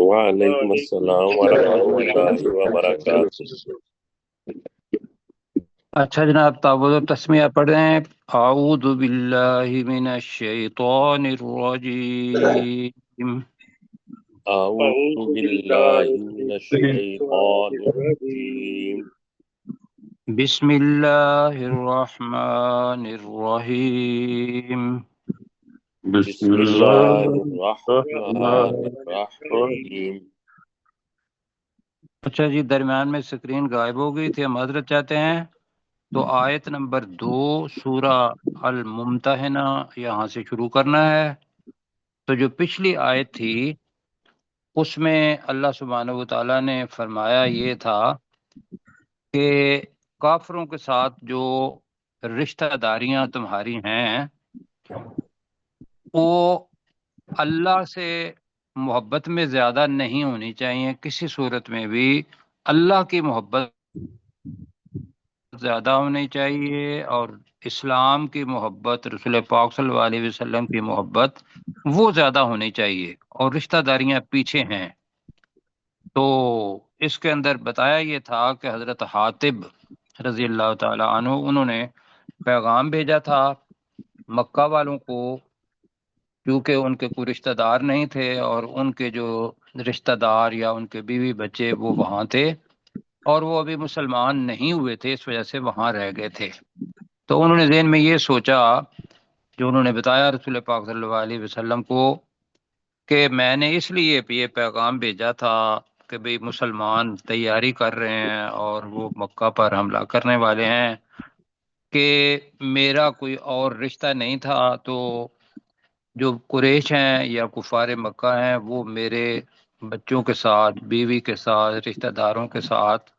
وعلیکم السلام ورحمۃ اللہ وبرکاتہ۔ اچھا جناب، تعوذ و تسمیہ پڑھ رہے ہیں۔ اعوذ باللہ من الشیطان الرجیم، اعوذ باللہ من الشیطان الرجیم، بسم اللہ الرحمن الرحیم۔ بسم اللہ الرحمن الرحیم۔ اچھا جی، درمیان میں سکرین غائب ہو گئی تھی، ہم حضرت چاہتے ہیں تو آیت نمبر 2 سورہ الممتحنہ یہاں سے شروع کرنا ہے۔ تو جو پچھلی آیت تھی اس میں اللہ سبحانہ و تعالیٰ نے فرمایا یہ تھا کہ کافروں کے ساتھ جو رشتہ داریاں تمہاری ہیں وہ اللہ سے محبت میں زیادہ نہیں ہونی چاہیے، کسی صورت میں بھی اللہ کی محبت زیادہ ہونی چاہیے، اور اسلام کی محبت، رسول پاک صلی اللہ علیہ وسلم کی محبت وہ زیادہ ہونی چاہیے، اور رشتہ داریاں پیچھے ہیں۔ تو اس کے اندر بتایا یہ تھا کہ حضرت حاتب رضی اللہ تعالی عنہ انہوں نے پیغام بھیجا تھا مکہ والوں کو، کیونکہ ان کے کوئی رشتہ دار نہیں تھے، اور ان کے جو رشتہ دار یا ان کے بیوی بچے وہ وہاں تھے، اور وہ ابھی مسلمان نہیں ہوئے تھے، اس وجہ سے وہاں رہ گئے تھے۔ تو انہوں نے ذہن میں یہ سوچا، جو انہوں نے بتایا رسول پاک صلی اللہ علیہ وسلم کو، کہ میں نے اس لیے یہ پیغام بھیجا تھا کہ بھئی مسلمان تیاری کر رہے ہیں اور وہ مکہ پر حملہ کرنے والے ہیں، کہ میرا کوئی اور رشتہ نہیں تھا، تو جو قریش ہیں یا کفار مکہ ہیں وہ میرے بچوں کے ساتھ، بیوی کے ساتھ، رشتہ داروں کے ساتھ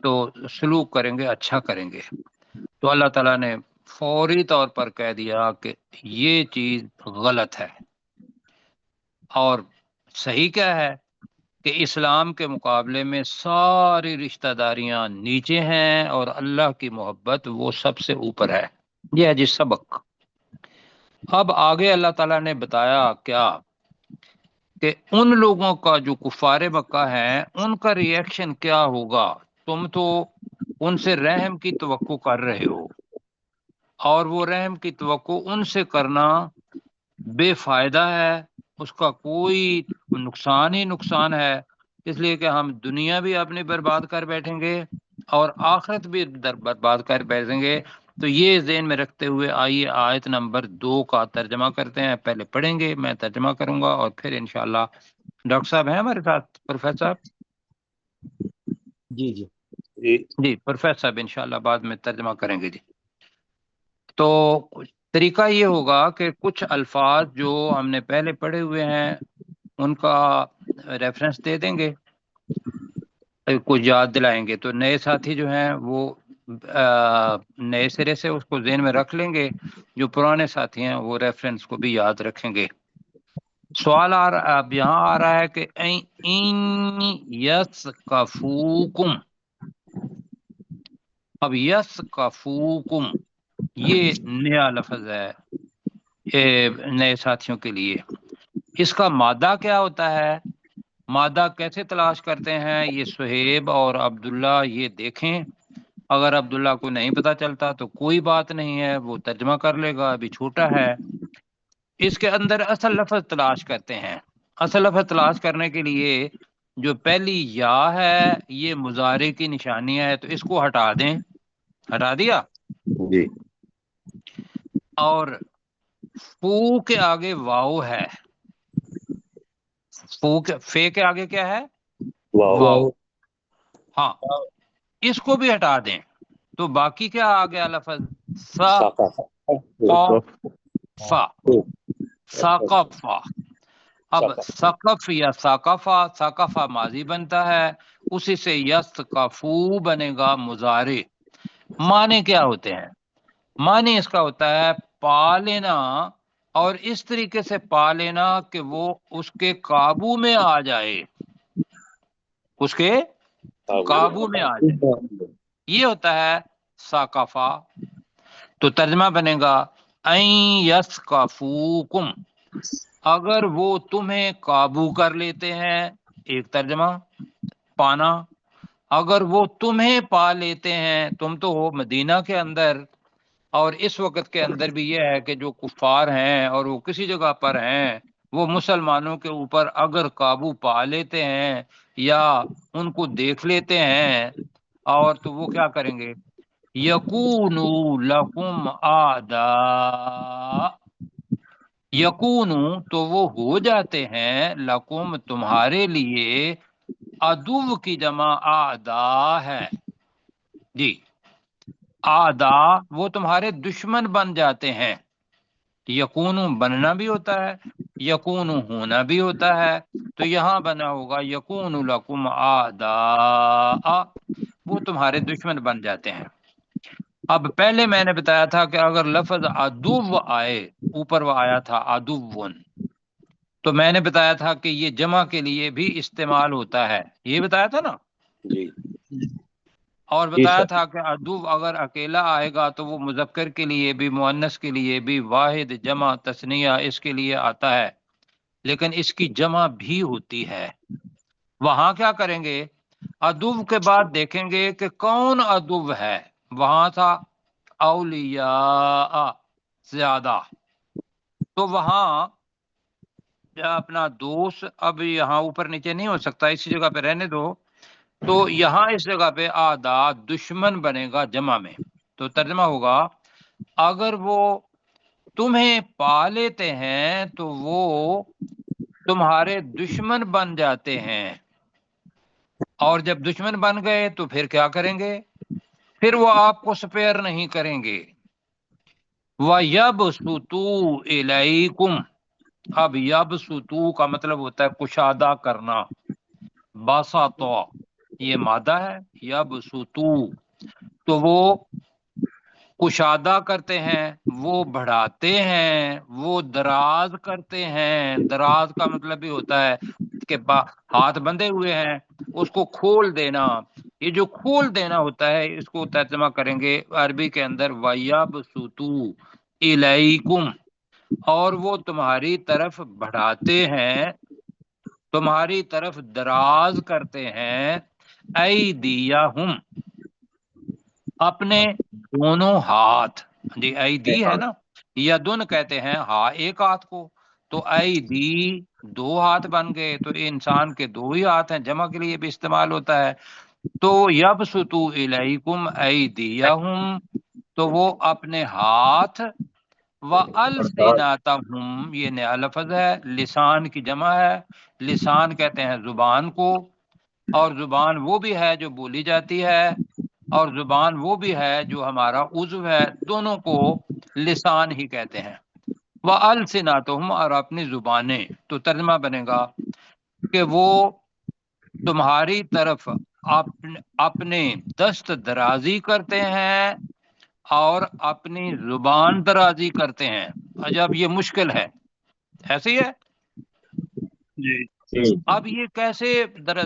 تو سلوک کریں گے، اچھا کریں گے۔ تو اللہ تعالیٰ نے فوری طور پر کہہ دیا کہ یہ چیز غلط ہے، اور صحیح کیا ہے کہ اسلام کے مقابلے میں ساری رشتہ داریاں نیچے ہیں، اور اللہ کی محبت وہ سب سے اوپر ہے۔ یہ ہے جی سبق۔ اب آگے اللہ تعالیٰ نے بتایا کیا کہ ان لوگوں کا جو کفار مکہ ہیں ان کا ریئیکشن کیا ہوگا۔ تم تو ان سے رحم کی توقع کر رہے ہو، اور وہ رحم کی توقع ان سے کرنا بے فائدہ ہے، اس کا کوئی نقصان ہی نقصان ہے، اس لیے کہ ہم دنیا بھی اپنی برباد کر بیٹھیں گے اور آخرت بھی برباد کر بیٹھیں گے۔ تو یہ ذہن میں رکھتے ہوئے آئیے آیت نمبر 2 کا ترجمہ کرتے ہیں۔ پہلے پڑھیں گے، میں ترجمہ کروں گا، اور پھر انشاءاللہ ڈاکٹر صاحب ہیں ہمارے ساتھ، پروفیسر صاحب جی جی پروفیسر صاحب انشاءاللہ بعد میں ترجمہ کریں گے جی۔ تو طریقہ یہ ہوگا کہ کچھ الفاظ جو ہم نے پہلے پڑھے ہوئے ہیں ان کا ریفرنس دے دیں گے، کچھ یاد دلائیں گے، تو نئے ساتھی جو ہیں وہ نئے سرے سے اس کو ذہن میں رکھ لیں گے، جو پرانے ساتھی ہیں وہ ریفرنس کو بھی یاد رکھیں گے۔ سوال اب یہاں آ رہا ہے کہ این یسکفوکم، اب یسکفوکم یہ نیا لفظ ہے نئے ساتھیوں کے لیے۔ اس کا مادہ کیا ہوتا ہے، مادہ کیسے تلاش کرتے ہیں، یہ سہیب اور عبداللہ یہ دیکھیں۔ اگر عبداللہ کو نہیں پتہ چلتا تو کوئی بات نہیں ہے، وہ ترجمہ کر لے گا، ابھی چھوٹا ہے۔ اس کے اندر اصل لفظ تلاش کرتے ہیں۔ اصل لفظ تلاش کرنے کے لیے جو پہلی یا ہے یہ مضارع کی نشانی ہے، تو اس کو ہٹا دیں، ہٹا دیا، جی اور فو کے آگے واو ہے، فے کے آگے کیا ہے، واو، ہاں اس کو بھی ہٹا دیں، تو باقی کیا آ گیا لفظ، سا فا، ساقفا۔ اب سقف یا ساقفا، ساقفا ماضی بنتا ہے، اسی سے یسقفو بنے گا مضارع۔ معنی کیا ہوتے ہیں، معنی اس کا ہوتا ہے پا لینا، اور اس طریقے سے پا لینا کہ وہ اس کے قابو میں آ جائے، اس کے قابو میں آ جائے، یہ ہوتا ہے ساقفا۔ تو ترجمہ بنے گا این یسقفوکم، اگر وہ تمہیں قابو کر لیتے ہیں، ایک ترجمہ پانا، اگر وہ تمہیں پا لیتے ہیں، تم تو ہو مدینہ کے اندر، اور اس وقت کے اندر بھی یہ ہے کہ جو کفار ہیں اور وہ کسی جگہ پر ہیں، وہ مسلمانوں کے اوپر اگر قابو پا لیتے ہیں یا ان کو دیکھ لیتے ہیں، اور تو وہ کیا کریں گے؟ یکونو لکم اعداء، یکونو تو وہ ہو جاتے ہیں، لکم تمہارے لیے، عدو کی جمع اعداء ہے جی، اعداء وہ تمہارے دشمن بن جاتے ہیں، یکونو بننا بھی ہوتا ہے، یکونو ہونا بھی ہوتا ہے، تو یہاں بنا ہوگا یکونو لکم اعداء، وہ تمہارے دشمن بن جاتے ہیں۔ اب پہلے میں نے بتایا تھا کہ اگر لفظ عدو آئے، اوپر وہ آیا تھا عدوون، تو میں نے بتایا تھا کہ یہ جمع کے لیے بھی استعمال ہوتا ہے، یہ بتایا تھا نا، جی اور جی بتایا سر، تھا کہ عدو اگر اکیلا آئے گا تو وہ مذکر کے لیے بھی، مؤنث کے لیے بھی، واحد جمع تثنیہ اس کے لیے آتا ہے، لیکن اس کی جمع بھی ہوتی ہے۔ وہاں کیا کریں گے؟ عدو کے بعد دیکھیں گے کہ کون عدو ہے، وہاں تھا اولیاء زیادہ، تو وہاں اپنا دوست، اب یہاں اوپر نیچے نہیں ہو سکتا، اسی جگہ پہ رہنے دو، تو یہاں اس جگہ پہ آدھا دشمن بنے گا جمع میں، تو ترجمہ ہوگا اگر وہ تمہیں پا لیتے ہیں تو وہ تمہارے دشمن بن جاتے ہیں، اور جب دشمن بن گئے تو پھر کیا کریں گے؟ پھر وہ آپ کو سپیئر نہیں کریں گے۔ وَيَبْسُطُوا إِلَيْكُمْ، اب یبسطو کا مطلب ہوتا ہے کشادہ کرنا، باسطو یہ مادہ ہے، یبسطو تو وہ کشادہ کرتے ہیں، وہ بڑھاتے ہیں، وہ دراز کرتے ہیں، دراز کا مطلب بھی ہوتا ہے کہ ہاتھ بندھے ہوئے ہیں اس کو کھول دینا، یہ جو کھول دینا ہوتا ہے اس کو ترجمہ کریں گے عربی کے اندر وَيَبْسُطُوا إِلَيْكُمْ، اور وہ تمہاری طرف بڑھاتے ہیں، تمہاری طرف دراز کرتے ہیں، ایدیہم اپنے دونوں ہاتھ، جی ایدی ہے نا، یدن کہتے ہیں ہاں ایک ہاتھ کو، تو ایدی دو ہاتھ بن گئے، تو انسان کے دو ہی ہاتھ ہیں، جمع کے لیے بھی استعمال ہوتا ہے، تو یبسطوا الیکم ایدیہم تو وہ اپنے ہاتھ، وَأَلْسِنَتَهُمْ یہ نیا لفظ ہے، لسان کی جمع ہے، لسان کہتے ہیں زبان کو، اور زبان وہ بھی ہے جو بولی جاتی ہے، اور زبان وہ بھی ہے جو ہمارا عضو ہے، دونوں کو لسان ہی کہتے ہیں۔ وَأَلْسِنَتُهُمْ اور اپنی زبانیں، تو ترجمہ بنے گا کہ وہ تمہاری طرف اپنے دست درازی کرتے ہیں اور اپنی زبان درازی کرتے ہیں۔ عجب یہ مشکل ہے، ایسے ہی ہے جی اب یہ کیسے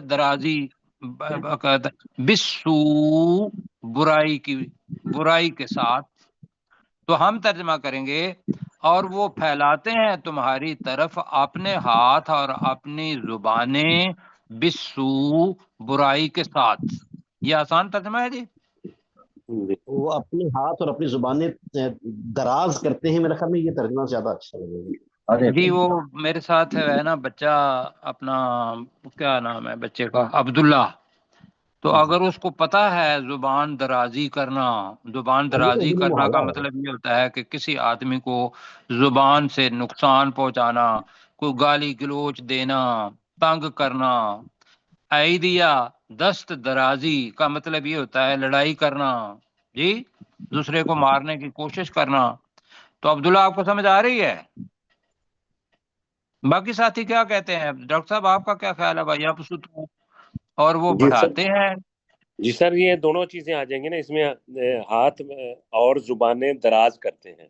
درازی بسو برائی کے ساتھ، تو ہم ترجمہ کریں گے اور وہ پھیلاتے ہیں تمہاری طرف اپنے ہاتھ اور اپنی زبانیں بسو برائی کے ساتھ، یہ آسان ترجمہ ہے جی۔ جی وہ اپنے ہاتھ اور اپنی زبانیں دراز کرتے ہیں، میرے خیال میں یہ ترجمہ زیادہ اچھا لگے گا۔ جی وہ میرے ساتھ ہے نا بچہ، اپنا کیا نام ہے بچے کا، عبداللہ، تو اگر اس کو پتا ہے زبان درازی کرنا، زبان درازی اردو میں کرنا کا محاورہ ہے۔ مطلب یہ ہوتا ہے کہ کسی آدمی کو زبان سے نقصان پہنچانا، کوئی گالی گلوچ دینا، تنگ کرنا۔ ایدیا دست درازی کا مطلب یہ ہوتا ہے لڑائی کرنا، جی دوسرے کو مارنے کی کوشش کرنا۔ تو عبداللہ آپ کو سمجھ آ رہی ہے؟ باقی ساتھی کیا کہتے ہیں؟ ڈاکٹر صاحب آپ کا کیا خیال ہے بھائی؟ آپ اور وہ جی سر، بڑھاتے ہیں، جی سر، یہ دونوں چیزیں آ جائیں گی نا اس میں، ہاتھ اور زبانیں دراز کرتے ہیں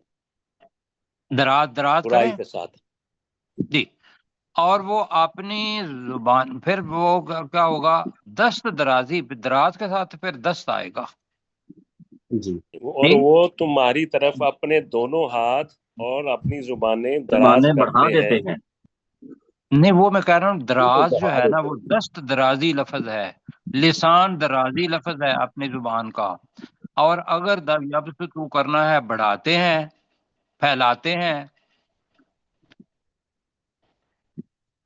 دراز برائی کریں کے ساتھ۔ جی، اور وہ اپنی زبان، پھر وہ کیا ہوگا؟ دست درازی، دراز کے ساتھ پھر دست آئے گا جی اور جی، وہ تمہاری طرف اپنے دونوں ہاتھ اور اپنی زبانیں دراز کرتے ہیں، نہیں وہ میں کہہ رہا ہوں دراز جو ہے نا وہ دست درازی لفظ ہے، لسان درازی لفظ ہے اپنی زبان کا، اور اگر یبسطو کرنا ہے بڑھاتے ہیں، پھیلاتے ہیں،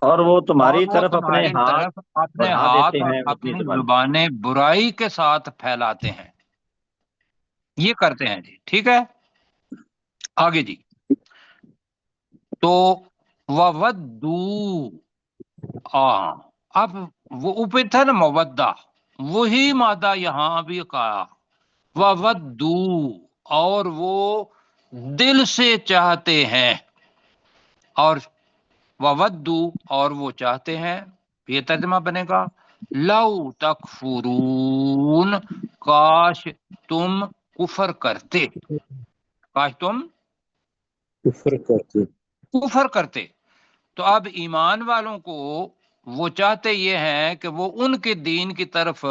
اور وہ اور تمہاری وہ طرف اپنے تمہاری ہاتھ طرف اپنے بڑھا ہاتھ دیتے اور ہیں اپنی اپنی زبان۔ زبانیں برائی کے ساتھ پھیلاتے ہیں، یہ کرتے ہیں جی، ٹھیک ہے۔ آگے جی، تو وَوَدُّوا، اب وہ اوپر تھا نا مودہ، وہی مادہ یہاں بھی کہا، وَوَدُّوا، اور وہ دل سے چاہتے ہیں، اور وَوَدُّوا، اور وہ چاہتے ہیں، یہ ترجمہ بنے گا لو تکفرون، کاش تم کفر کرتے، کاش تم کفر کرتے۔ کفر کرتے۔ تو اب ایمان والوں کو وہ چاہتے یہ ہیں کہ وہ ان کے دین کی طرف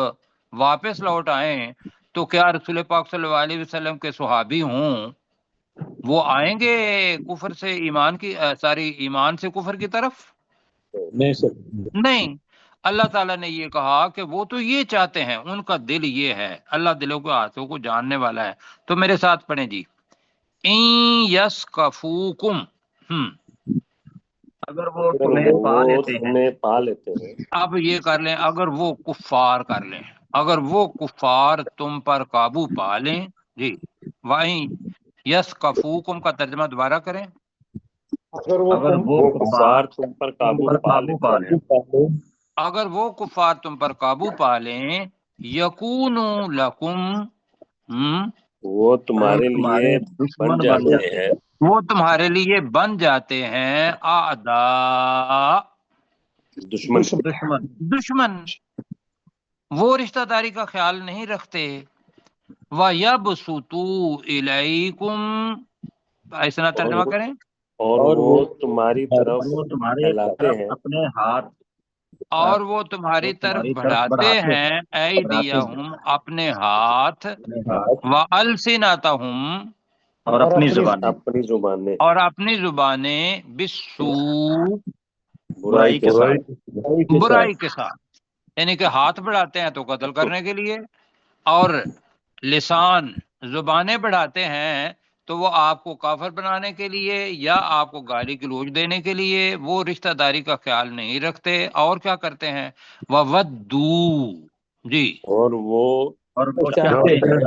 واپس لوٹ آئیں، تو کیا رسول پاک صلی اللہ علیہ وسلم کے صحابی ہوں وہ آئیں گے کفر سے ایمان کی ایمان سے کفر کی طرف؟ نہیں سر، نہیں، اللہ تعالیٰ نے یہ کہا کہ وہ تو یہ چاہتے ہیں، ان کا دل یہ ہے، اللہ دلوں کے ہاتھوں کو جاننے والا ہے۔ تو میرے ساتھ پڑھیں جی، این یسکفوکم، اگر وہ اگر تمہیں پا وہ لیتے ہیں، تمہیں پا لیتے ہیں، اب یہ کر لیں، اگر وہ کفار کر لیں، اگر وہ کفار تم پر قابو پا لیں جی، وہیں یس کفوکم کا ترجمہ دوبارہ کریں، اگر اگر وہ وہ کفار کفار تم پر تم قابو پر پا قابو لیتے پا ہیں، لیں، اگر وہ کفار تم پر قابو پا لیں، یکونو لکم، وہ وہ تمہارے لیے تمہارے بن دشمن بن جاتے جاتے ہیں، ہیں، وہ تمہارے لیے بن جاتے ہیں اعداء، دشمن۔ دشمن۔ دشمن، وہ رشتہ داری کا خیال نہیں رکھتے۔ وَيَبْسُطُوا إِلَيْكُمْ، ایسا اور ترجمہ کریں، اور وہ تمہاری طرف وہ تمہارے پھیلاتے طرف ہیں، اپنے ہاتھ، اور وہ وہ تمہاری طرف تمہاری طرف بڑھاتے بڑھاتے ہیں بڑھاتے ہیں ایدیہم، اپنے ہاتھ، اپنے ہاتھ وَأَلْسِنَتَهُمْ، اور اپنی زبانیں اپنی زبانیں اور اپنی زبانیں، بالسوء، برائی برائی کے کے ساتھ۔ ساتھ۔ برائی کے ساتھ، یعنی کہ ہاتھ بڑھاتے ہیں تو قتل کرنے کے لیے، اور لسان، زبانیں بڑھاتے ہیں تو وہ آپ کو کافر بنانے کے لیے یا آپ کو گالی گلوچ دینے کے لیے، وہ رشتہ داری کا خیال نہیں رکھتے، اور کیا کرتے ہیں، وَوَدُّوا جی۔ اور وہ اور وہ چاہتے ہیں،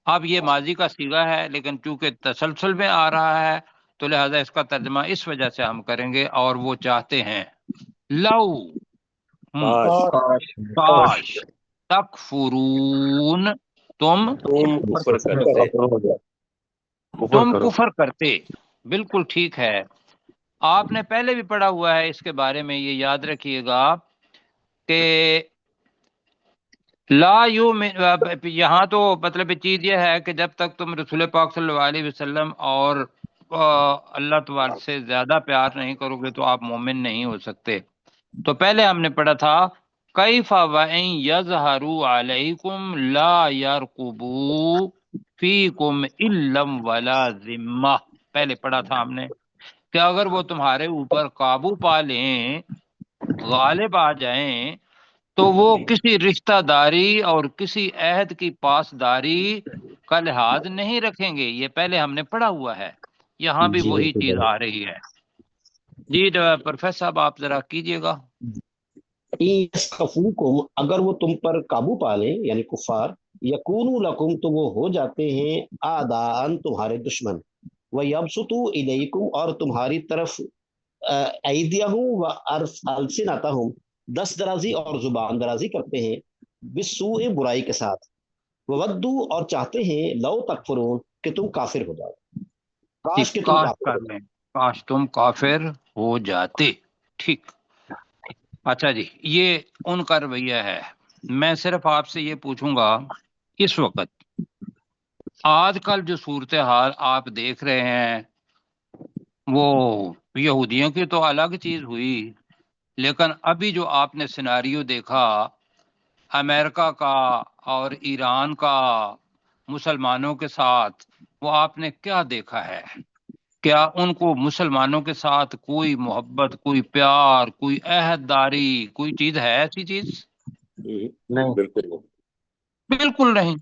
اب یہ ماضی کا صیغہ ہے لیکن چونکہ تسلسل میں آ رہا ہے تو لہذا اس کا ترجمہ اس وجہ سے ہم کریں گے، اور وہ چاہتے ہیں، لو، کاش کاش، تکفرون، تم تم کفر کرتے۔ کفر کرتے، بالکل ٹھیک ہے۔ آپ نے پہلے بھی پڑھا ہوا ہے اس کے بارے میں، یہ یاد رکھیے گا کہ لا یہاں تو مطلب چیز یہ ہے کہ جب تک تم رسول پاک صلی اللہ علیہ وسلم اور اللہ تعالی سے زیادہ پیار نہیں کرو گے تو آپ مومن نہیں ہو سکتے۔ تو پہلے ہم نے پڑھا تھا کیف وَإِن يَظْهَرُوا عَلَيْكُمْ لَا يَرْقُبُوا فِيكُمْ إِلًّا وَلَا ذِمَّةً، پہلے پڑھا تھا ہم نے کہ اگر وہ تمہارے اوپر قابو پا لیں، غالب آ جائیں، تو وہ کسی رشتہ داری اور کسی عہد کی پاسداری کا لحاظ نہیں رکھیں گے، یہ پہلے ہم نے پڑھا ہوا ہے، یہاں بھی جی وہی بالکل چیز آ رہی ہے جی۔ پروفیسر صاحب آپ ذرا کیجئے گا۔ یسخفوکم، اگر وہ تم پر قابو پا لیں یعنی کفار، یکونو لکم، تو وہ ہو جاتے ہیں آدان، تمہارے دشمن، ویبسطوا الیکم، اور تمہاری طرف ایدیہم و السنتہم، دست درازی اور زبان درازی کرتے ہیں، بالسوء، برائی کے ساتھ، وودو، اور چاہتے ہیں، لو تکفرون، کہ تم کافر ہو جاؤ، جی، کاش کہ تم کاش کافر کر ہو لیں، کاش تم کافر ہو جاتے، ٹھیک۔ اچھا جی، یہ ان کا رویہ ہے۔ میں صرف آپ سے یہ پوچھوں گا، اس وقت آج کل جو صورتحال آپ دیکھ رہے ہیں وہ یہودیوں کی تو الگ چیز ہوئی، لیکن ابھی جو آپ نے سیناریو دیکھا امریکہ کا اور ایران کا مسلمانوں کے ساتھ، وہ آپ نے کیا دیکھا ہے؟ کیا ان کو مسلمانوں کے ساتھ کوئی محبت، کوئی پیار، کوئی عہدداری، کوئی چیز ہے ایسی چیز؟ نہیں، بالکل نہیں۔ بالکل نہیں۔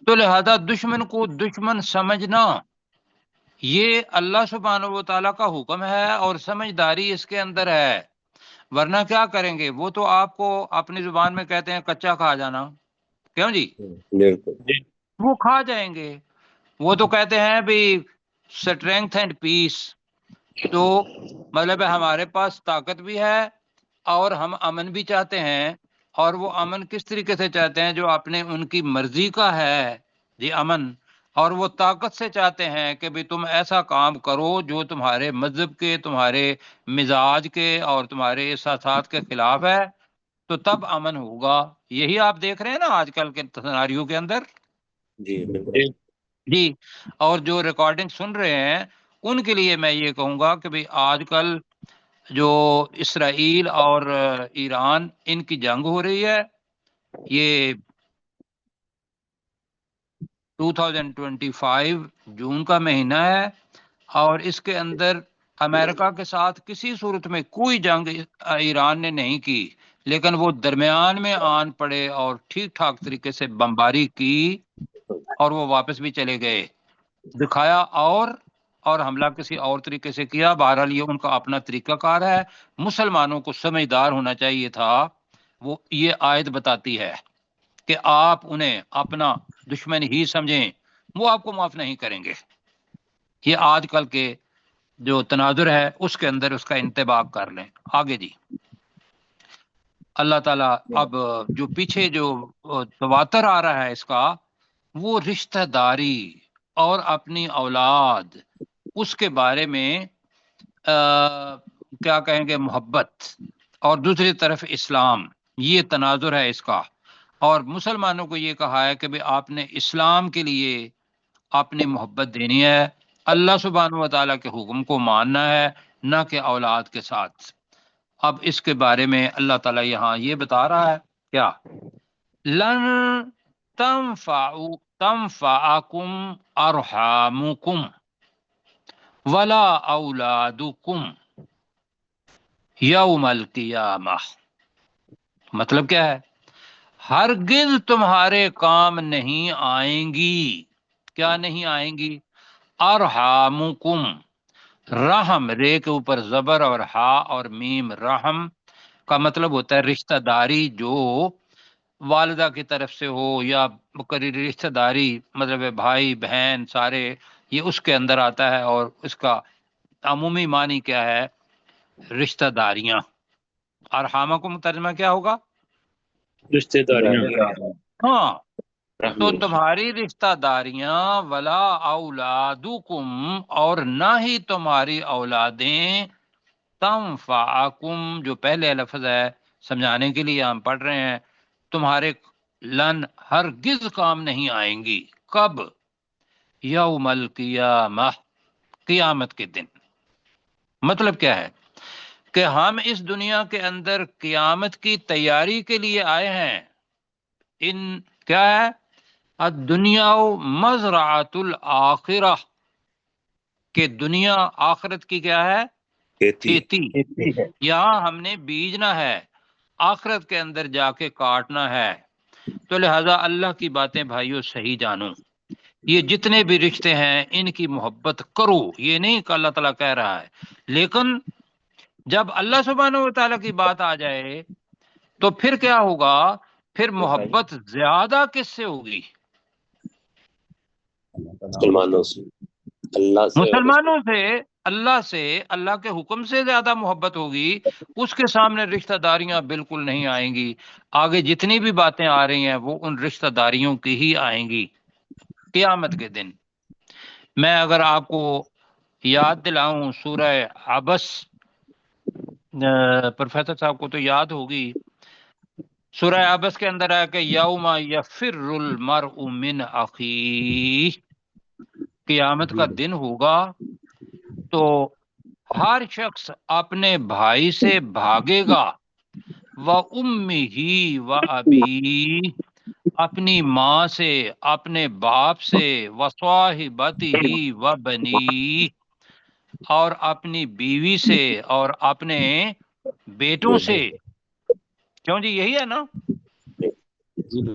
تو لہذا دشمن کو دشمن سمجھنا یہ اللہ سبحانہ و تعالیٰ کا حکم ہے، اور سمجھداری اس کے اندر ہے، ورنہ کیا کریں گے؟ وہ تو آپ کو اپنی زبان میں کہتے ہیں کچا کھا جانا، کیوں جی؟ بالکل وہ کھا جائیں گے۔ وہ تو کہتے ہیں بھی اسٹرینتھ اینڈ پیس، تو مطلب ہے ہمارے پاس طاقت بھی ہے اور ہم امن بھی چاہتے ہیں، اور وہ امن کس طریقے سے چاہتے ہیں؟ جو اپنے ان کی مرضی کا ہے جی امن، اور وہ طاقت سے چاہتے ہیں کہ بھی تم ایسا کام کرو جو تمہارے مذہب کے، تمہارے مزاج کے اور تمہارے احساسات کے خلاف ہے، تو تب امن ہوگا۔ یہی آپ دیکھ رہے ہیں نا آج کل کے سناریو کے اندر جی بالکل جی۔ اور جو ریکارڈنگ سن رہے ہیں ان کے لیے میں یہ کہوں گا کہ بھی آج کل جو اسرائیل اور ایران ان کی جنگ ہو رہی ہے، یہ 2025 جون کا مہینہ ہے، اور اس کے اندر امریکہ کے ساتھ کسی صورت میں کوئی جنگ ایران نے نہیں کی، لیکن وہ درمیان میں آن پڑے اور ٹھیک ٹھاک طریقے سے بمباری کی، اور وہ واپس بھی چلے گئے، دکھایا اور حملہ کسی اور طریقے سے کیا۔ بہرحال یہ ان کا اپنا طریقہ کار ہے۔ مسلمانوں کو سمجھدار ہونا چاہیے تھا۔ وہ یہ آیت بتاتی ہے کہ آپ انہیں اپنا دشمن ہی سمجھیں، وہ آپ کو معاف نہیں کریں گے۔ یہ آج کل کے جو تناظر ہے اس کے اندر اس کا انتباہ کر لیں۔ آگے جی، اللہ تعالیٰ اب جو پیچھے جو تواتر آ رہا ہے اس کا، وہ رشتہ داری اور اپنی اولاد، اس کے بارے میں کیا کہیں گے، محبت، اور دوسری طرف اسلام، یہ تناظر ہے اس کا۔ اور مسلمانوں کو یہ کہا ہے کہ بھی آپ نے اسلام کے لیے اپنی محبت دینی ہے، اللہ سبحانہ و تعالیٰ کے حکم کو ماننا ہے، نہ کہ اولاد کے ساتھ۔ اب اس کے بارے میں اللہ تعالیٰ یہاں یہ بتا رہا ہے کیا، لن تنفعکم ارحامکم ولا اولادکم یوم القیامہ۔ مطلب کیا ہے؟ ہرگز تمہارے کام نہیں آئیں گی۔ کیا نہیں آئیں گی؟ ارحامکم، رحم، رے کے اوپر زبر اور ہا اور میم، رحم کا مطلب ہوتا ہے رشتہ داری، جو والدہ کی طرف سے ہو یا قریبی رشتہ داری، مطلب بھائی بہن سارے، یہ اس کے اندر آتا ہے، اور اس کا عمومی معنی کیا ہے؟ رشتہ داریاں۔ ارحامکم ترجمہ کیا ہوگا؟ رشتے داریاں۔ ہاں، تو رحمی۔ تمہاری رشتہ داریاں، ولا اولادکم، اور نہ ہی تمہاری اولادیں، تنفعکم، جو پہلے لفظ ہے سمجھانے کے لیے ہم پڑھ رہے ہیں، تمہارے لن، ہرگز کام نہیں آئیں گی۔ کب؟ یوم القیامہ، قیامت کے دن۔ مطلب کیا ہے کہ ہم اس دنیا کے اندر قیامت کی تیاری کے لیے آئے ہیں۔ ان کیا ہے؟ الدنیا مزرعۃ الآخرہ، کہ دنیا آخرت کی کیا ہے؟ کھیتی۔ یہاں ہم نے بیجنا ہے، آخرت کے اندر جا کے کاٹنا ہے۔ تو لہذا اللہ کی باتیں بھائیوں صحیح جانو، یہ جتنے بھی رشتے ہیں ان کی محبت کرو، یہ نہیں کہ اللہ تعالیٰ کہہ رہا ہے، لیکن جب اللہ سبحانہ و تعالیٰ کی بات آ جائے تو پھر کیا ہوگا؟ پھر محبت زیادہ کس سے ہوگی؟ مسلمانوں سے، اللہ سے، مسلمانوں سے، اللہ سے، اللہ کے حکم سے زیادہ محبت ہوگی۔ اس کے سامنے رشتہ داریاں بالکل نہیں آئیں گی۔ آگے جتنی بھی باتیں آ رہی ہیں وہ ان رشتہ داریوں کی ہی آئیں گی قیامت کے دن۔ میں اگر آپ کو یاد دلاؤں سورہ عبس، پروفیسر صاحب کو تو یاد ہوگی، سورہ عبس کے اندر ہے کہ یوم یفر المرء من اخیہ، قیامت کا دن ہوگا تو ہر شخص اپنے بھائی سے بھاگے گا، وَأُمِّهِ وَأَبِيهِ، اپنی ماں سے، اپنے باپ سے، وَصَاحِبَتِهِ وَبَنِيهِ، اور اپنی بیوی سے اور اپنے بیٹوں سے. کیوں جی یہی ہے نا؟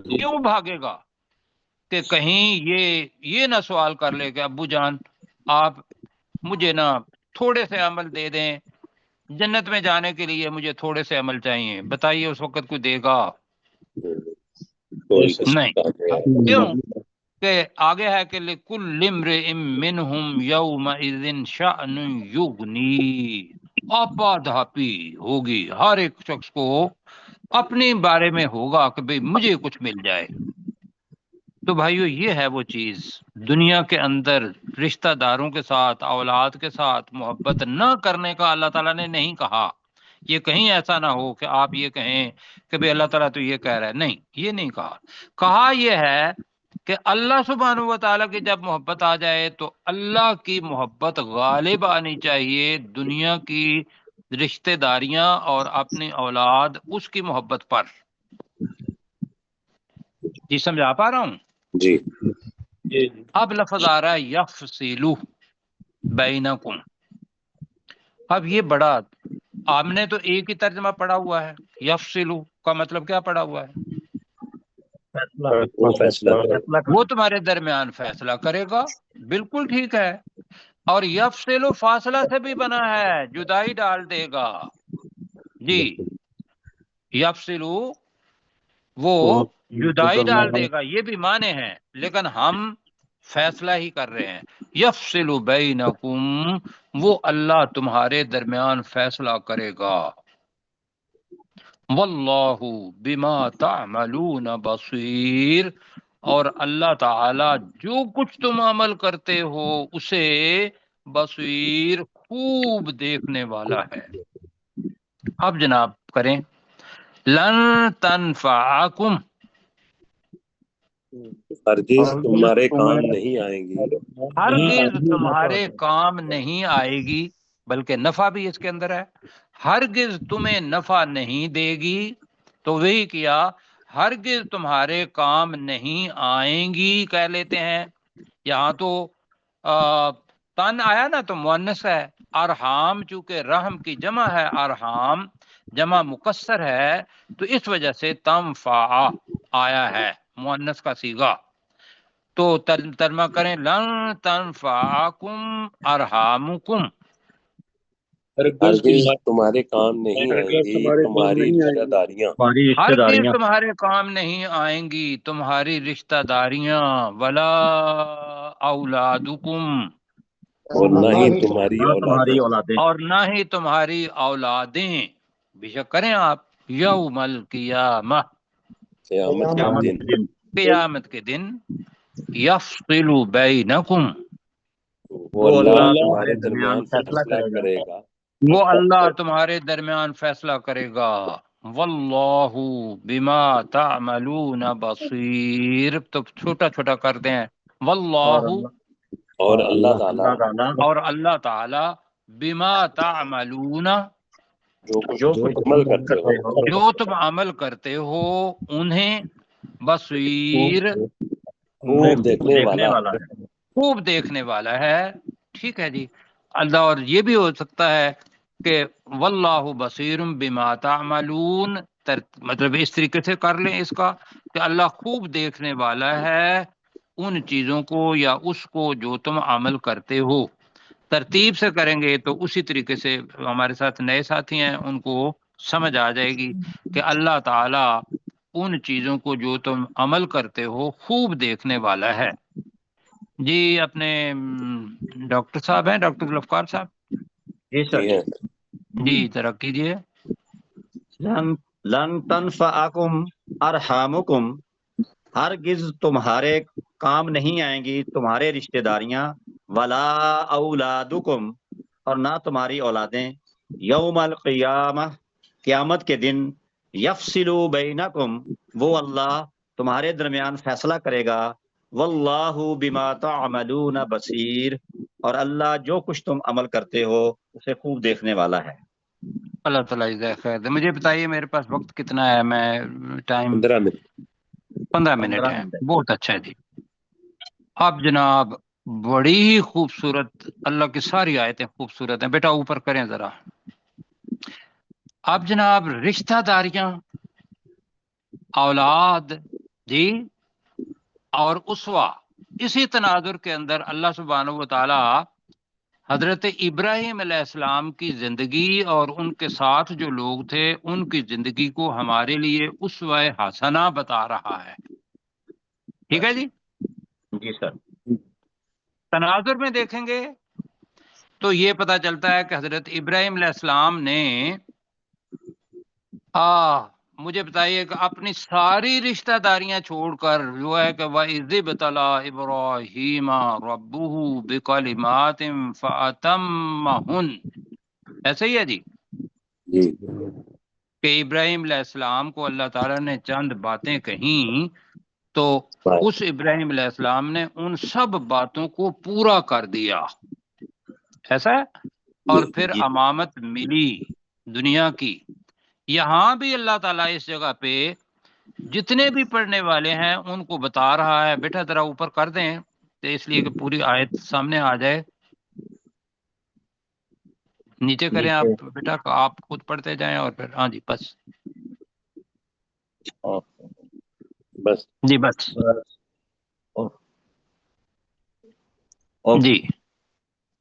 کیوں بھاگے گا کہ کہیں یہ نہ سوال کر لے کہ ابو جان آپ مجھے نا تھوڑے سے عمل دے دیں، جنت میں جانے کے لیے مجھے تھوڑے سے عمل چاہیے. بتائیے اس وقت کوئی دے گا؟ نہیں. کیوں کہ آگے ہے کہ لِكُلِّ امْرِئٍ مِّنْهُمْ يَوْمَئِذٍ شَأْنٌ يُغْنِيهِ. آپا دھاپی ہوگی، ہر ایک شخص کو اپنے بارے میں ہوگا کہ بھئی مجھے کچھ مل جائے. تو بھائیو یہ ہے وہ چیز. دنیا کے اندر رشتہ داروں کے ساتھ، اولاد کے ساتھ محبت نہ کرنے کا اللہ تعالیٰ نے نہیں کہا. یہ کہیں ایسا نہ ہو کہ آپ یہ کہیں کہ بھئی اللہ تعالیٰ تو یہ کہہ رہا ہے. نہیں، یہ نہیں کہا. کہا یہ ہے کہ اللہ سبحانہ و تعالیٰ کی جب محبت آ جائے تو اللہ کی محبت غالب آنی چاہیے دنیا کی رشتہ داریاں اور اپنی اولاد اس کی محبت پر. جی سمجھا پا رہا ہوں؟ جی اب لفظ آ رہا ہے یفصلو بینکم. اب یہ بڑا، آپ نے تو ایک ہی ترجمہ پڑھا ہوا ہے. یفصلو کا مطلب کیا پڑھا ہوا ہے؟ وہ فیصلہ کرے. وہ تمہارے درمیان فیصلہ کرے گا. بالکل ٹھیک ہے. اور یفصلو فاصلہ سے بھی بنا ہے، جدائی ڈال دے گا. جی یفصلو وہ جدائی ڈال دے گا، یہ بھی معنی ہے، لیکن ہم فیصلہ ہی کر رہے ہیں. یفصل بینکم، وہ اللہ تمہارے درمیان فیصلہ کرے گا. واللہ بما تعملون بصیر، اور اللہ تعالی جو کچھ تم عمل کرتے ہو اسے بصیر، خوب دیکھنے والا ہے. اب جناب کریں لن تنفعکم، ہرگز تمہارے کام نہیں آئیں گی. ہرگز تمہارے کام نہیں آئے گی، بلکہ نفع بھی اس کے اندر ہے. ہرگز تمہیں نفع نہیں دے گی، تو وہی کیا ہرگز تمہارے کام نہیں آئیں گی کہہ لیتے ہیں. یہاں تو تن آیا نا تو مؤنث ہے. ارحام چونکہ رحم کی جمع ہے، ارحام جمع مکسر ہے، تو اس وجہ سے تنفع آیا ہے مؤنث کا صیغہ. تو ترجمہ کریں لن تنفعکم ارحامکم، ہرگز تمہارے کام نہیں آئیں گی تمہاری رشتہ داریاں. ہرگز تمہارے کام نہیں آئیں گی تمہاری رشتہ داریاں. ولا اولادکم، اور نہ ہی تمہاری اولادیں. اور نہ ہی تمہاری اولادیں. بے شک کریں آپ یوم القیامہ، قیامت کے دن. قیامت کے دن. یفصل بینکم، وہ اللہ تمہارے درمیان فیصلہ کرے گا. وہ اللہ تمہارے درمیان فیصلہ کرے گا. واللہ بما تعملون بصیر، تو چھوٹا چھوٹا کر دیں واللہ، اور اللہ تعالیٰ اور اللہ تعالی بما تعملون، جو کچھ عمل کرتے ہو جو تم عمل کرتے ہو انہیں بصیر، خوب دیکھنے والا. خوب دیکھنے والا ہے. ٹھیک ہے جی. اللہ اور یہ بھی ہو سکتا ہے کہ واللہ بصیر بما تعملون، مطلب اس طریقے سے کر لیں اس کا کہ اللہ خوب دیکھنے والا ہے ان چیزوں کو یا اس کو جو تم عمل کرتے ہو. ترتیب سے کریں گے تو اسی طریقے سے ہمارے ساتھ نئے ساتھی ہیں ان کو سمجھ آ جائے گی کہ اللہ تعالی ان چیزوں کو جو تم عمل کرتے ہو خوب دیکھنے والا ہے. جی اپنے ڈاکٹر صاحب ہیں، ڈاکٹر ذوالفقار صاحب. جی ہیں. جی ذرا کیجیے. لن تنفعکم ارحامکم، ہرگز تمہارے کام نہیں آئیں گی تمہارے رشتہ داریاں. ولا اولادکم، اور نہ تمہاری اولادیں. یوم القیامہ، قیامت کے دن. یفصل بینکم، وہ اللہ تمہارے درمیان فیصلہ کرے گا. واللہ بما تعملون بصیر، اور اللہ جو کچھ تم عمل کرتے ہو اسے خوب دیکھنے والا ہے. اللہ تعالیٰ جزائے خیر دے. مجھے بتائیے میرے پاس وقت کتنا ہے؟ میں ٹائم 15 منٹ. 15 منٹ ہے. بہت اچھا ہے جی. اب جناب بڑی ہی خوبصورت، اللہ کی ساری آیتیں خوبصورت ہیں. بیٹا اوپر کریں ذرا. اب جناب رشتہ داریاں، اولاد جی اور اسوہ، اسی تناظر کے اندر اللہ سبحانہ و تعالی حضرت ابراہیم علیہ السلام کی زندگی اور ان کے ساتھ جو لوگ تھے ان کی زندگی کو ہمارے لیے اسوہ حسنہ بتا رہا ہے. ٹھیک ہے جی. جی سر. تناظر میں دیکھیں گے تو یہ پتہ چلتا ہے کہ حضرت ابراہیم علیہ السلام نے مجھے بتائیے کہ اپنی ساری رشتہ داریاں چھوڑ کر جو ہے کہ وَإِذِ ابْتَلَىٰ إِبْرَاهِيمَ رَبُّهُ بِكَلِمَاتٍ فَأَتَمَّهُنَّ، ایسے ہی ہے جی جی کہ ابراہیم علیہ السلام کو اللہ تعالیٰ نے چند باتیں کہیں تو اس ابراہیم علیہ السلام نے ان سب باتوں کو پورا کر دیا، ایسا ہے. اور پھر جی امامت ملی دنیا کی. یہاں بھی اللہ تعالیٰ اس جگہ پہ جتنے بھی پڑھنے والے ہیں ان کو بتا رہا ہے. بیٹا ذرا اوپر کر دیں تو اس لیے کہ پوری آیت سامنے آ جائے. نیچے کریں آپ بیٹا، آپ خود پڑھتے جائیں اور پھر ہاں جی بس بس جی بس جی.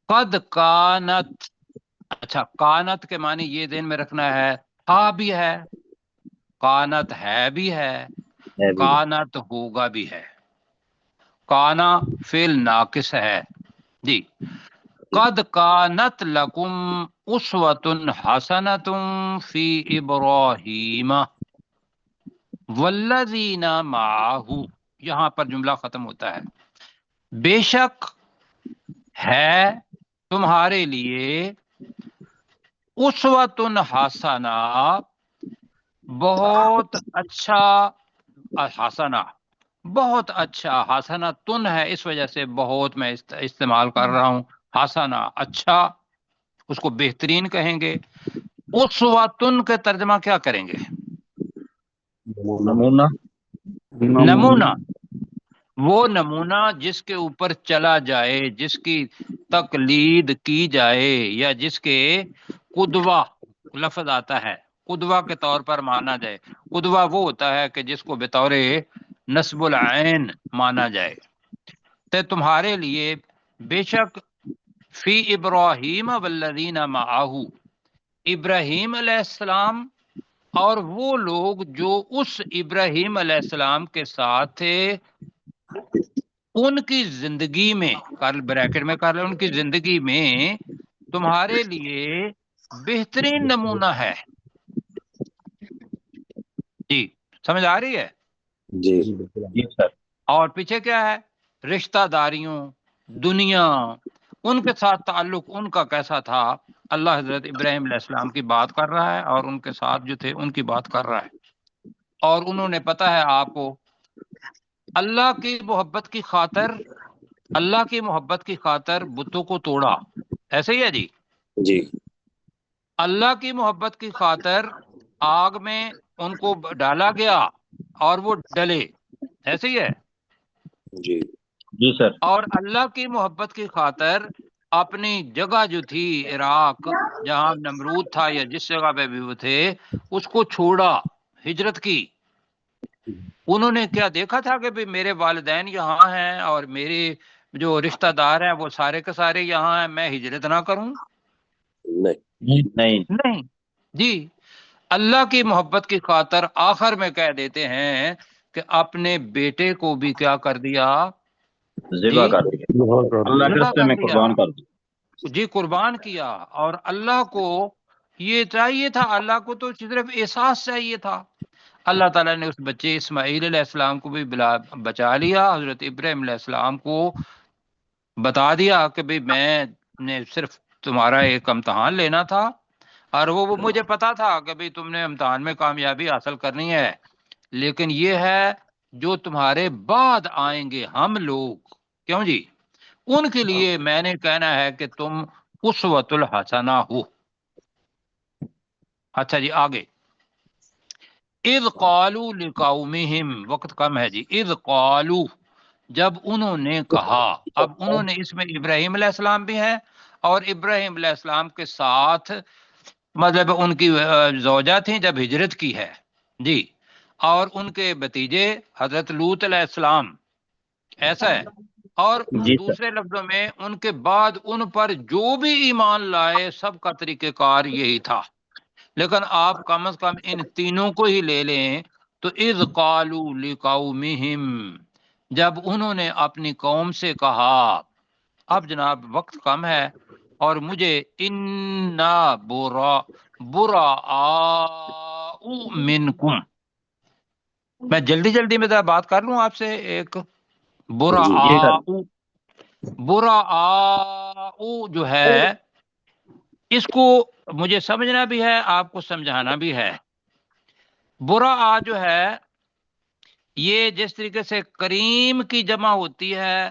قد کانت، اچھا کانت کے معنی یہ ذہن میں رکھنا ہے، تھا بھی ہے، کانت ہے بھی ہے، کانت ہوگا بھی ہے. کانا فعل ناقص ہے جی. قد کانت لکم اسوۃ حسنۃ فی ابراہیم والذین معہ، یہاں پر جملہ ختم ہوتا ہے. بے شک ہے تمہارے لیے اسوۃ حسنہ، بہت اچھا، حسنہ بہت اچھا، حسنہ تن ہے اس وجہ سے بہت میں استعمال کر رہا ہوں. حسنہ اچھا، اس کو بہترین کہیں گے. اسوۃن کا ترجمہ کیا کریں گے؟ نمونہ. نمونہ. وہ نمونہ جس کے اوپر چلا جائے، جس کی تقلید کی جائے، یا جس کے قدوہ لفظ آتا ہے، قدوہ کے طور پر مانا جائے. قدوہ وہ ہوتا ہے کہ جس کو بطور نصب العین مانا جائے. تو تمہارے لیے بے شک فی ابراہیم والذین معہ، ابراہیم علیہ السلام اور وہ لوگ جو اس ابراہیم علیہ السلام کے ساتھ تھے، ان کی زندگی میں، بریکٹ میں کر لیں، ان کی زندگی میں تمہارے لیے بہترین نمونہ ہے. جی سمجھ آ رہی ہے؟ جی جی سر. اور پیچھے کیا ہے؟ رشتہ داریوں، دنیا، ان کے ساتھ تعلق ان کا کیسا تھا. اللہ حضرت ابراہیم علیہ السلام کی بات کر رہا ہے اور ان کے ساتھ جو تھے ان کی بات کر رہا ہے. اور انہوں نے پتہ ہے آپ کو اللہ کی محبت کی خاطر، اللہ کی محبت کی خاطر بتوں کو توڑا، ایسے ہی ہے جی. جی اللہ کی محبت کی خاطر آگ میں ان کو ڈالا گیا اور وہ ڈلے، ایسے ہی ہے. جی جی سر. اور اللہ کی محبت کی خاطر اپنی جگہ جو تھی عراق، جہاں نمرود تھا یا جس جگہ پہ بھی وہ تھے، اس کو چھوڑا، ہجرت کی. انہوں نے کیا دیکھا تھا کہ بھی میرے والدین یہاں ہیں اور میرے جو رشتہ دار ہیں وہ سارے کے سارے یہاں ہیں، میں ہجرت نہ کروں؟ نہیں. جی. اللہ کی محبت کی خاطر آخر میں کہہ دیتے ہیں کہ اپنے بیٹے کو بھی کیا کر دیا؟ ذبح کر دیا، اللہ کے ذبح راستے کر میں دیا، قربان کر دیا. جی قربان کیا. اور اللہ کو یہ چاہیے تھا، اللہ کو تو صرف احساس چاہیے تھا. اللہ تعالیٰ نے اس بچے اسماعیل علیہ السلام کو بھی بچا لیا. حضرت ابراہیم علیہ السلام کو بتا دیا کہ بھئی میں نے صرف تمہارا ایک امتحان لینا تھا، اور وہ مجھے پتا تھا کہ بھئی تم نے امتحان میں کامیابی حاصل کرنی ہے، لیکن یہ ہے جو تمہارے بعد آئیں گے ہم لوگ، کیوں جی، ان کے لیے میں نے کہنا ہے کہ تم اسوۃ الحسنہ ہو. اچھا جی آگے. اذ قالوا لقومہم، وقت کم ہے جی. اذ قالوا، جب انہوں نے کہا. اب انہوں نے اس میں ابراہیم علیہ السلام بھی ہے اور ابراہیم علیہ السلام کے ساتھ مطلب ان کی زوجہ تھیں جب ہجرت کی ہے جی، اور ان کے بھتیجے حضرت لوط علیہ السلام، ایسا ہے. اور جی سر. دوسرے لفظوں میں ان کے بعد ان پر جو بھی ایمان لائے سب کا طریقہ کار یہی تھا. لیکن آپ کم از کم ان تینوں کو ہی لے لیں تو اذ قالوا لقومہم، جب انہوں نے اپنی قوم سے کہا. اب جناب وقت کم ہے اور مجھے انا براء منکم، میں جلدی میں ذرا بات کر لوں آپ سے. ایک جی سر. براء جو ہے اس کو مجھے سمجھنا بھی ہے، آپ کو سمجھانا بھی ہے. براء جو ہے یہ جس طریقے سے کریم کی جمع ہوتی ہے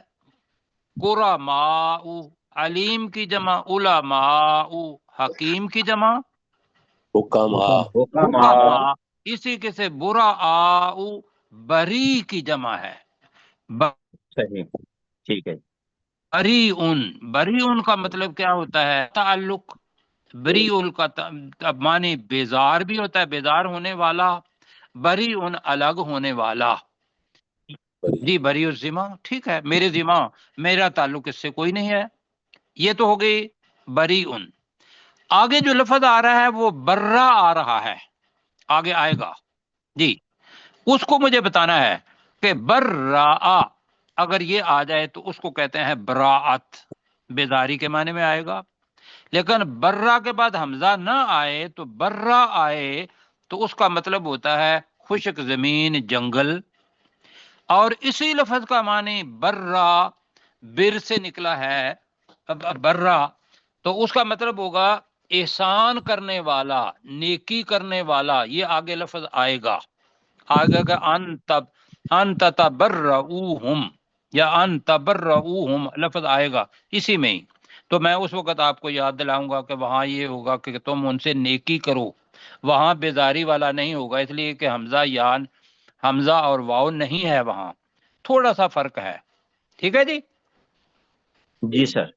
کرماء، علیم کی جمع علماء، حکیم کی جمع حکماء، اسی کے سے براء بری کی جمع ہے. صحیح، ٹھیک ہے. بری کا مطلب کیا ہوتا ہے؟ تعلق. بری کا معنی بیزار بھی ہوتا ہے، بیزار ہونے والا. بری الگ ہونے والا. جی بری الذمہ، ٹھیک ہے، میرے ذمہ، میرا تعلق اس سے کوئی نہیں ہے. یہ تو ہو گئی بری. آگے جو لفظ آ رہا ہے وہ برا آ رہا ہے، آگے آئے گا جی، اس کو مجھے بتانا ہے کہ برا اگر یہ آ جائے تو اس کو کہتے ہیں براعت، بیداری کے معنی میں آئے گا. لیکن برا کے بعد حمزہ نہ آئے تو برا آئے تو اس کا مطلب ہوتا ہے خشک زمین، جنگل. اور اسی لفظ کا معنی برا بر سے نکلا ہے، برا تو اس کا مطلب ہوگا احسان کرنے والا، نیکی کرنے والا. یہ آگے لفظ آئے گا، آگے گا ان تبرؤہم یا ان تبرؤہم لفظ آئے گا اسی میں ہی. تو میں اس وقت آپ کو یاد دلاؤں گا کہ وہاں یہ ہوگا کہ تم ان سے نیکی کرو، وہاں بیزاری والا نہیں ہوگا، اس لیے کہ حمزہ اور واو نہیں ہے، وہاں تھوڑا سا فرق ہے. ٹھیک ہے جی. جی سر.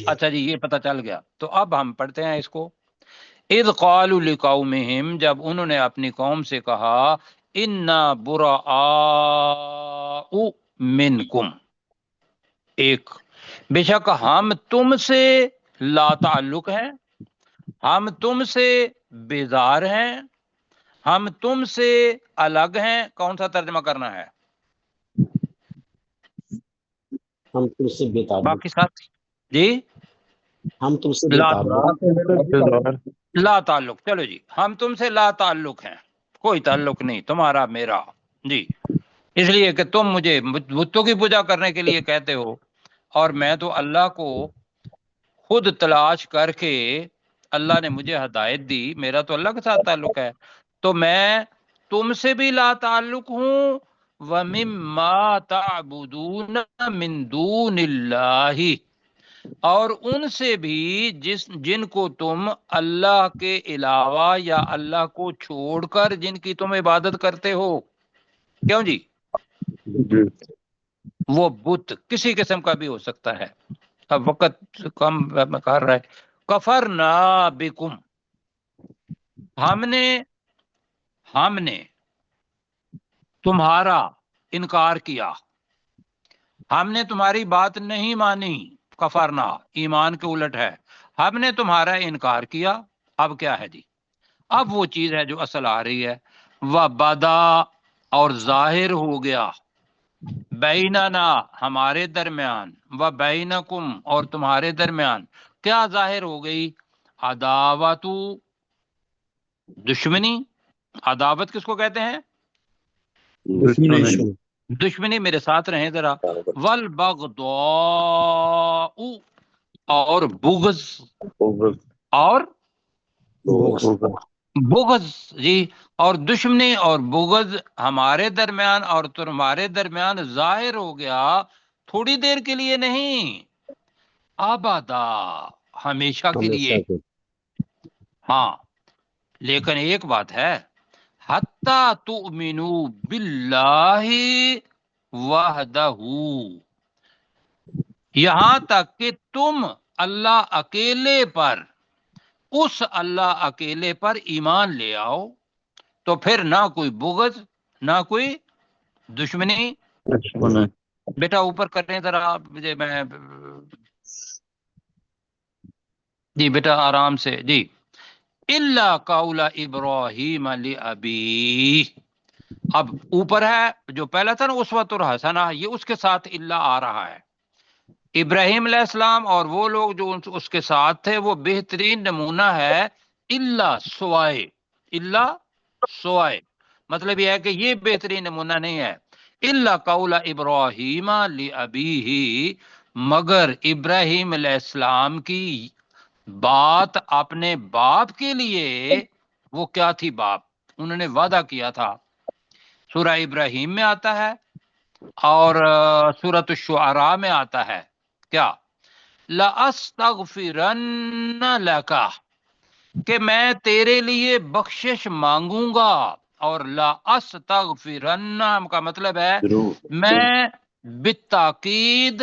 اچھا جی، یہ پتہ چل گیا. تو اب ہم پڑھتے ہیں اس کو. اذ قالوا لقومہم، جب انہوں نے اپنی قوم سے کہا انا براء منکم، ایک بے شک ہم تم سے لا تعلق ہیں، ہم تم سے بیزار ہیں، ہم تم سے الگ ہیں. کون سا ترجمہ کرنا ہے؟ ہم تم سے بے تعلق، باقی ساتھ جی ہم تم سے بے لا تعلق. لا تعلق، چلو جی، ہم تم سے لا تعلق ہیں، کوئی تعلق نہیں تمہارا میرا جی، اس لیے کہ تم مجھے بتوں کی پوجا کرنے کے لیے کہتے ہو اور میں تو اللہ کو خود تلاش کر کے، اللہ نے مجھے ہدایت دی، میرا تو اللہ کے ساتھ تعلق ہے. تو میں تم سے بھی لا تعلق ہوں. وَمِمَّا تَعْبُدُونَ مِن دُونِ اللَّهِ، اور ان سے بھی جن کو تم اللہ کے علاوہ یا اللہ کو چھوڑ کر جن کی تم عبادت کرتے ہو. کیوں جی؟ وہ بت کسی قسم کا بھی ہو سکتا ہے. اب وقت کم کر رہا ہے. کفرنا بکم، ہم نے تمہارا انکار کیا، ہم نے تمہاری بات نہیں مانی. کفرنا ایمان کے الٹ ہے، ہم نے تمہارا انکار کیا. اب کیا ہے جی؟ اب وہ چیز ہے جو اصل آ رہی ہے. وَبَدَا، اور ظاہر ہو گیا، بیننا ہمارے درمیان، وبینکم اور تمہارے درمیان. کیا ظاہر ہو گئی؟ عداوت، دشمنی. عداوت کس کو کہتے ہیں؟ دشمنی. میرے ساتھ رہیں ذرا. والبغضاء، اور بغض، اور بغض جی، اور دشمنی اور بغض ہمارے درمیان اور تمہارے درمیان ظاہر ہو گیا. تھوڑی دیر کے لیے نہیں، ابدا، ہمیشہ کے لیے. ہاں، لیکن ایک بات ہے، حتی تؤمنوا باللہ وحدہ، یہاں تک کہ تم اللہ اکیلے پر، اس اللہ اکیلے پر ایمان لے آؤ، تو پھر نہ کوئی بغض، نہ کوئی دشمنی۔ بیٹا اوپر کریں ذرا آپ، مجھے میں، جی بیٹا آرام سے، جی۔ الا قول ابراہیم لابی، اب اوپر ہے جو پہلا تھا نا اسوۃ الحسنہ، یہ اس کے ساتھ الا آ رہا ہے۔ ابراہیم علیہ السلام اور وہ لوگ جو اس کے ساتھ تھے وہ بہترین نمونہ ہے، الا سوائے، الا سوائے، مطلب یہ ہے کہ یہ بہترین نمونہ نہیں ہے۔ الا قول ابراہیم لابیہ، مگر ابراہیم علیہ السلام کی بات اپنے باپ کے لیے، وہ کیا تھی باپ، انہوں نے وعدہ کیا تھا، سورہ ابراہیم میں آتا ہے اور سورۃ الشعراء میں آتا ہے، کیا؟ لَأَسْتَغْفِرَنَّ لَكَ، کہ میں تیرے لیے بخشش مانگوں گا، اور لَأَسْتَغْفِرَنَّ کا مطلب ہے میں بالتاکید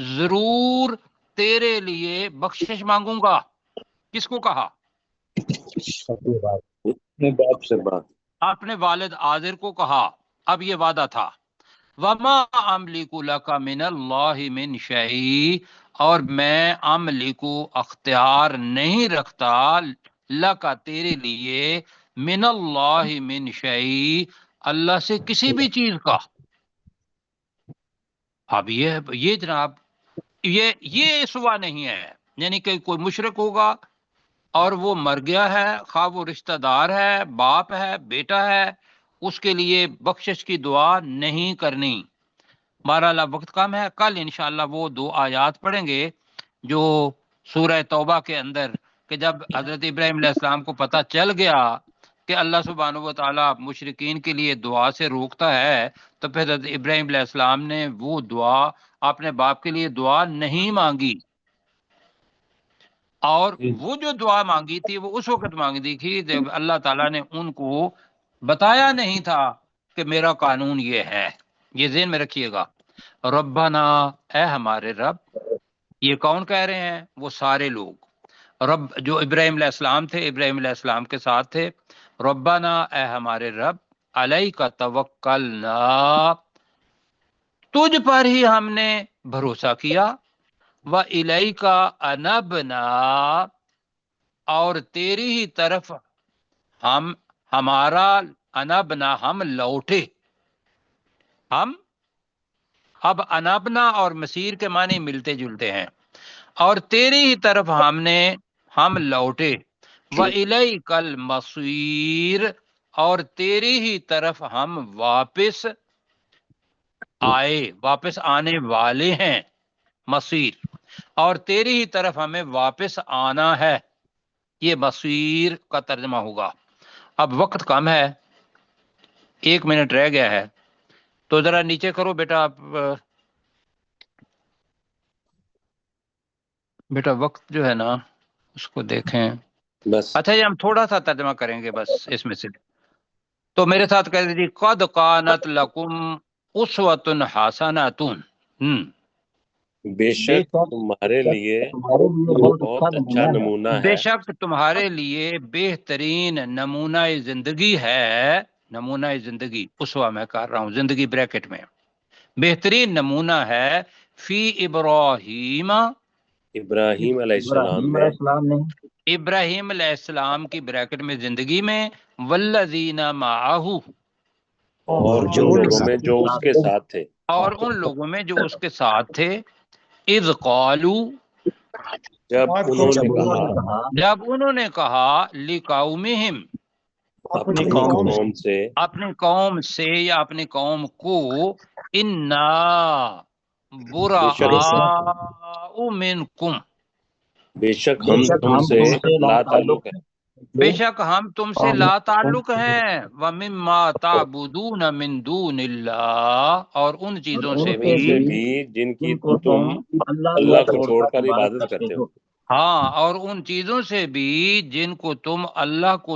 ضرور تیرے لیے بخشش مانگوں گا۔ کس کو کہا؟ اپنے باپ سے بات، اپنے والد آذر کو کہا۔ اب یہ وعدہ تھا، وَمَا أَمْلِكُ لَكَ مِنَ اللَّهِ مِنْ شَيْءٍ، اور میں املک اختیار نہیں رکھتا، لَكَ تیرے لیے، من اللہ من شیء، اللہ سے کسی بھی چیز کا۔ اب یہ جناب، یہ سوا نہیں ہے، یعنی کہ کوئی مشرک ہوگا اور وہ مر گیا ہے، خواہ وہ رشتہ دار ہے، باپ ہے، بیٹا ہے، اس کے لیے بخشش کی دعا نہیں کرنی۔ بہرحال اب وقت کم ہے، کل انشاءاللہ وہ 2 آیات پڑھیں گے جو سورہ توبہ کے اندر، کہ جب حضرت ابراہیم علیہ السلام کو پتہ چل گیا کہ اللہ سبحانہ و تعالیٰ مشرکین کے لیے دعا سے روکتا ہے، تو پھر حضرت ابراہیم علیہ السلام نے وہ دعا، اپنے باپ کے لیے دعا نہیں مانگی، اور وہ جو دعا مانگی تھی وہ اس وقت مانگی تھی جب اللہ تعالیٰ نے ان کو بتایا نہیں تھا کہ میرا قانون یہ ہے۔ یہ ذہن میں رکھیے گا، ربنا، اے ہمارے رب۔ یہ کون کہہ رہے ہیں؟ وہ سارے لوگ، رب جو ابراہیم علیہ السلام تھے، ابراہیم علیہ السلام کے ساتھ تھے، ربنا، اے ہمارے رب، علیک توکلنا، تجھ پر ہی ہم نے بھروسہ کیا، وَإِلَيْكَ أَنَبْنَا، اور تیری ہی طرف ہمارا انبنا، ہم لوٹے، ہم، اب انبنا اور مسیر کے معنی ملتے جلتے ہیں، اور تیری ہی طرف ہم لوٹے، وَإِلَيْكَ الْمَصِيرُ، اور تیری ہی طرف ہم واپس آئے، واپس آنے والے ہیں، مصیر، اور تیری ہی طرف ہمیں واپس آنا ہے، یہ مصیر کا ترجمہ ہوگا۔ اب وقت کم ہے، 1 منٹ رہ گیا ہے، تو ذرا نیچے کرو بیٹا آپ، بیٹا وقت جو ہے نا اس کو دیکھیں۔ بس اچھا یہ ہم تھوڑا سا ترجمہ کریں گے بس اس میں سے، تو میرے ساتھ کہہ دیجیے، قد کانت لکم اسوۃ حسنۃ، بے شک تمہارے لیے بہت اچھا نمونہ بے ہے، شک تمہارے لیے بہترین نمونہ زندگی ہے، نمونہ زندگی، اسوہ میں کر رہا ہوں، زندگی بریکٹ میں، بہترین نمونہ ہے، فی ابراہیم، ابراہیم علیہ السلام میں، ابراہیم علیہ السلام کی بریکٹ میں زندگی میں، والذین معہ، اور جو ان ان کے لوگوں میں ساتھ جو اس کے ساتھ تھے، اور ان لوگوں میں جو اس کے ساتھ تھے، اذ قالو، جب انہوں نے کہا لقومہم، اپنی قوم سے، اپنی قوم سے یا اپنی قوم کو، انا براء منکم، بے شک ہم تم سے لا تعلق ہے، بے شک ہم تم سے لا تعلق ہیں، وَمِمَّا تَعْبُدُونَ مِن دُونِ اللَّهِ، اور ان چیزوں سے بھی، جن کی تم اللہ کو چھوڑ کر عبادت کرتے ہو، ہاں، اور ان چیزوں سے بھی جن کو تم اللہ کو